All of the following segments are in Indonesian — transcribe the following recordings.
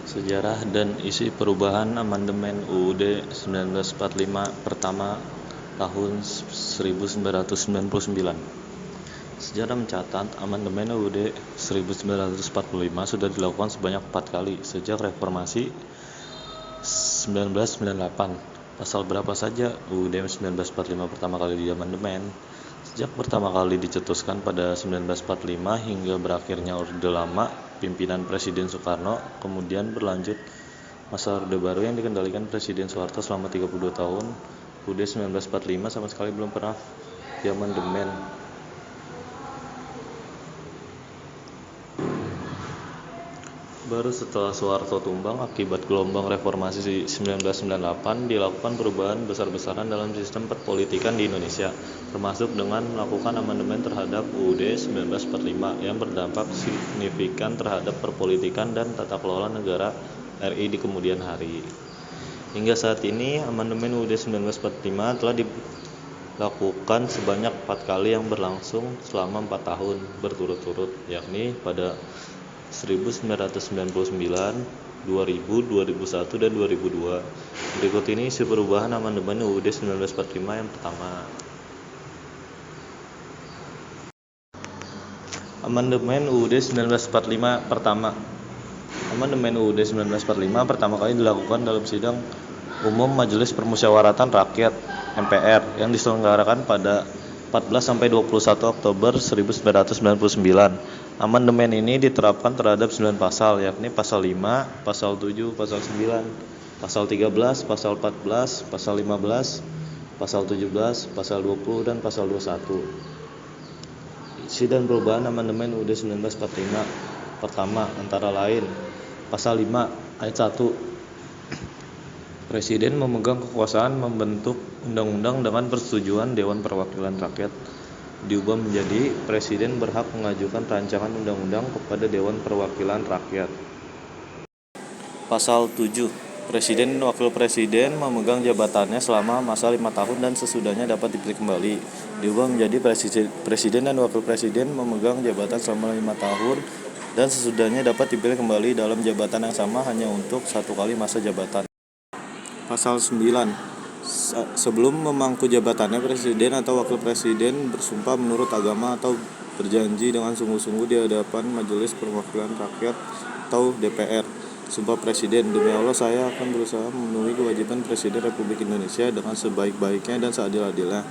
Sejarah dan isi perubahan amandemen UUD 1945 pertama tahun 1999. Sejarah mencatat amandemen UUD 1945 sudah dilakukan sebanyak 4 kali sejak reformasi 1998. Pasal berapa saja UUD 1945 pertama kali diamandemen? Sejak pertama kali dicetuskan pada 1945 hingga berakhirnya Orde Lama pimpinan Presiden Soekarno, kemudian berlanjut masa Orde Baru yang dikendalikan Presiden Soeharto selama 32 tahun. UUD 1945 sama sekali belum pernah diamandemen. Baru setelah Soeharto tumbang akibat gelombang reformasi 1998 dilakukan perubahan besar-besaran dalam sistem perpolitikan di Indonesia, termasuk dengan melakukan amandemen terhadap UUD 1945 yang berdampak signifikan terhadap perpolitikan dan tata kelola negara RI di kemudian hari. Hingga saat ini, amandemen UUD 1945 telah dilakukan sebanyak 4 kali yang berlangsung selama 4 tahun berturut-turut, yakni pada 1999, 2000, 2001, dan 2002. Berikut ini isi perubahan amandemen UUD 1945 yang pertama. Amandemen UUD 1945 pertama. Amandemen UUD 1945 pertama kali dilakukan dalam sidang umum Majelis Permusyawaratan Rakyat (MPR) yang diselenggarakan pada 14-21 Oktober 1999. Amandemen ini diterapkan terhadap 9 pasal, yakni pasal 5, pasal 7, pasal 9, pasal 13, pasal 14, pasal 15, pasal 17, pasal 20, dan pasal 21. Isi dan perubahan amandemen UUD 1945 pertama antara lain: Pasal 5 ayat 1. Presiden memegang kekuasaan membentuk undang-undang dengan persetujuan Dewan Perwakilan Rakyat. Diubah menjadi Presiden berhak mengajukan rancangan undang-undang kepada Dewan Perwakilan Rakyat. Pasal 7. Presiden dan Wakil Presiden memegang jabatannya selama masa 5 tahun dan sesudahnya dapat dipilih kembali. Diubah menjadi Presiden dan Wakil Presiden memegang jabatan selama 5 tahun dan sesudahnya dapat dipilih kembali dalam jabatan yang sama hanya untuk 1 kali masa jabatan. Pasal 9. Sebelum memangku jabatannya, Presiden atau Wakil Presiden bersumpah menurut agama atau berjanji dengan sungguh-sungguh di hadapan Majelis Perwakilan Rakyat atau DPR. Sumpah Presiden, demi Allah saya akan berusaha memenuhi kewajiban Presiden Republik Indonesia dengan sebaik-baiknya dan seadil-adilnya,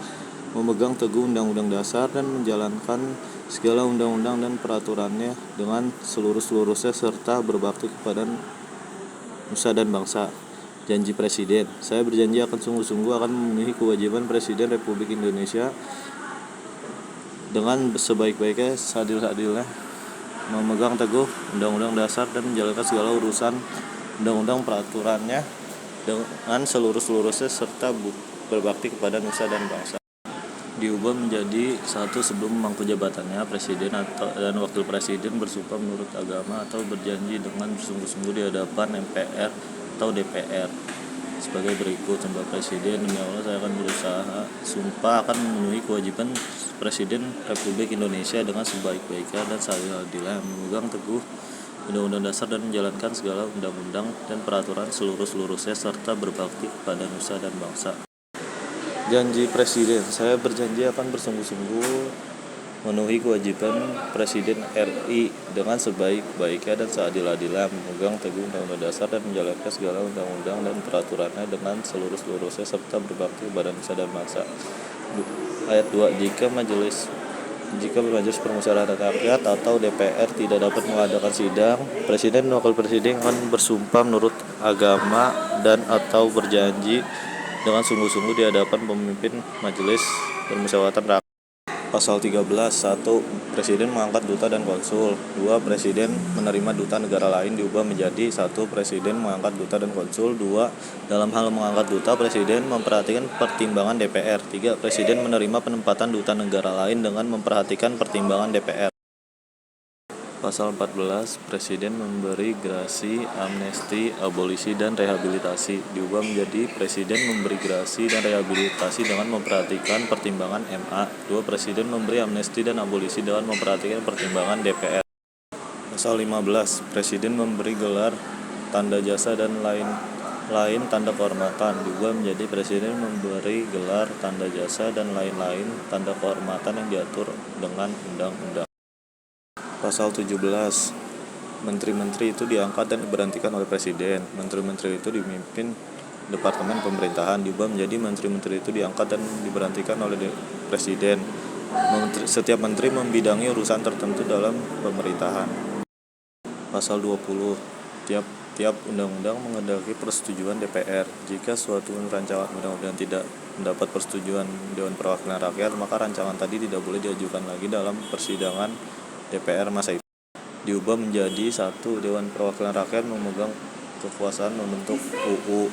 memegang teguh Undang-Undang Dasar dan menjalankan segala undang-undang dan peraturannya dengan seluruh-seluruhnya serta berbakti kepada nusa dan bangsa. Janji Presiden, saya berjanji akan sungguh-sungguh akan memenuhi kewajiban Presiden Republik Indonesia dengan sebaik-baiknya, seadil-adilnya, memegang teguh Undang-Undang Dasar dan menjalankan segala urusan undang-undang peraturannya dengan seluruh-seluruhnya serta berbakti kepada nusa dan bangsa. Diubah menjadi 1. Sebelum memangku jabatannya, Presiden dan Wakil Presiden bersumpah menurut agama atau berjanji dengan bersungguh-sungguh di hadapan MPR atau DPR sebagai berikut. Sumpah Presiden, demi Allah saya akan berusaha sumpah akan memenuhi kewajiban Presiden Republik Indonesia dengan sebaik-baiknya dan seadil-adilnya, memegang teguh Undang-Undang Dasar dan menjalankan segala undang-undang dan peraturan seluruh-seluruhnya serta berbakti kepada nusa dan bangsa. Janji Presiden, saya berjanji akan bersungguh-sungguh memenuhi kewajiban Presiden RI dengan sebaik-baiknya dan seadil-adilnya, memegang teguh Undang-Undang Dasar dan menjalankan segala undang-undang dan peraturannya dengan seluruh-seluruhnya serta berbakti kepada nusa dan bangsa. Ayat 2. Jika Majelis Permusyawaratan Rakyat atau DPR tidak dapat mengadakan sidang, Presiden dan Wakil Presiden akan bersumpah menurut agama dan atau berjanji dengan sungguh-sungguh di hadapan pemimpin Majelis Permusyawaratan Rakyat. Pasal 13. 1. Presiden mengangkat duta dan konsul. 2. Presiden menerima duta negara lain. Diubah menjadi 1. Presiden mengangkat duta dan konsul. 2. Dalam hal mengangkat duta, Presiden memperhatikan pertimbangan DPR. 3. Presiden menerima penempatan duta negara lain dengan memperhatikan pertimbangan DPR. Pasal 14. Presiden memberi grasi, amnesti, abolisi, dan rehabilitasi. Diubah menjadi Presiden memberi grasi dan rehabilitasi dengan memperhatikan pertimbangan MA. 2. Presiden memberi amnesti dan abolisi dengan memperhatikan pertimbangan DPR. Pasal 15. Presiden memberi gelar tanda jasa dan lain tanda kehormatan. Diubah menjadi Presiden memberi gelar, tanda jasa, dan lain-lain tanda kehormatan yang diatur dengan undang-undang. Pasal 17. Menteri-menteri itu diangkat dan diberhentikan oleh Presiden. Menteri-menteri itu dipimpin Departemen Pemerintahan. Diubah menjadi menteri-menteri itu diangkat dan diberhentikan oleh Presiden. Setiap menteri membidangi urusan tertentu dalam pemerintahan. Pasal 20. Tiap undang-undang menghendaki persetujuan DPR. Jika suatu rancangan undang-undang tidak mendapat persetujuan Dewan Perwakilan Rakyat, maka rancangan tadi tidak boleh diajukan lagi dalam persidangan DPR masa itu. Diubah menjadi 1. Dewan Perwakilan Rakyat memegang kekuasaan membentuk UU.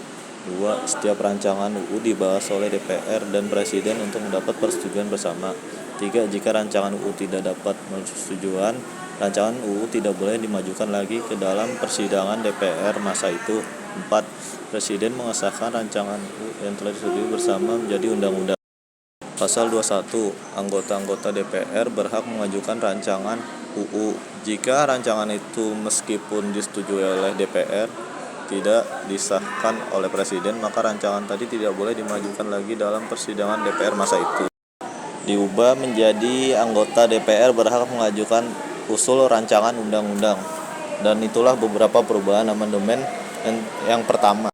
2. Setiap rancangan UU dibahas oleh DPR dan Presiden untuk mendapat persetujuan bersama. 3. Jika rancangan UU tidak dapat persetujuan, rancangan UU tidak boleh dimajukan lagi ke dalam persidangan DPR masa itu. 4. Presiden mengesahkan rancangan UU yang telah disetujui bersama menjadi undang-undang. Pasal 21. Anggota-anggota DPR berhak mengajukan rancangan UU. Jika rancangan itu meskipun disetujui oleh DPR tidak disahkan oleh Presiden, maka rancangan tadi tidak boleh dimajukan lagi dalam persidangan DPR masa itu. Diubah menjadi anggota DPR berhak mengajukan usul rancangan undang-undang. Dan itulah beberapa perubahan amandemen yang pertama.